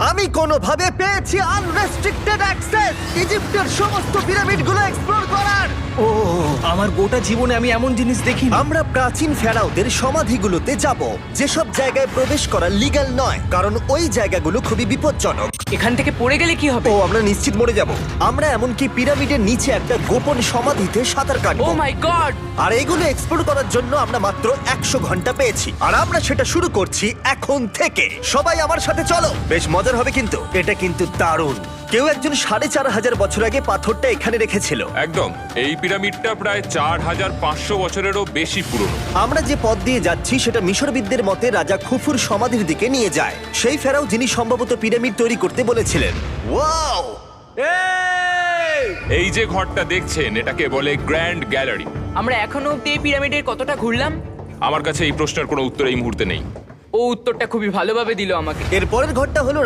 আমি কোনোভাবে পেয়েছি আনরেস্ট্রিক্টেড অ্যাক্সেস ইজিপ্টের সমস্ত পিরামিডগুলো এক্সপ্লোর করার। ও আমার গোটা জীবনে আমি এমন জিনিস দেখিনি। আমরা প্রাচীন ফেরাওদের সমাধিগুলোতে যাব, যেসব জায়গায় প্রবেশ করা লিগ্যাল নয়, কারণ ওই জায়গাগুলো খুবই বিপজ্জনক। এখান থেকে পড়ে গেলে কি হবে? ও আমরা নিশ্চিত মরে যাব। আমরা এমনকি পিরামিডের নিচে একটা গোপন সমাধিতে সাঁতার ও কাটবো। মাই গড! আর এগুলো এক্সপ্লোর করার জন্য আমরা মাত্র 100 ঘন্টা পেয়েছি, আর আমরা সেটা শুরু করছি এখন থেকে। সবাই আমার সাথে চলো, বেশ মজার হবে কিন্তু। এটা কিন্তু দারুণ। কেউ একজন 4500 বছর আগে পাথরটা এখানে রেখেছিল। একদম, এই পিরামিডটা প্রায় 4500 বছরেরও বেশি পুরনো। আমরা যে পথ দিয়ে যাচ্ছি সেটা মিশরবিদদের মতে রাজা খুফুর সমাধির দিকে নিয়ে যায়, সেই ফেরাও যিনি সম্ভবত পিরামিড তৈরি করতে বলেছিলেন। ওয়াও! এই যে ঘরটা দেখছেন, এটাকে বলে গ্র্যান্ড গ্যালারি। আমরা এখনো অব্দি এই পিরামিডের কতটা ঘুরলাম? আমার কাছে এই প্রশ্নের কোনো উত্তর এই মুহূর্তে নেই। ও উত্তরটা খুবই ভালোভাবে দিল আমাকে। এর পরের ঘরটা হলো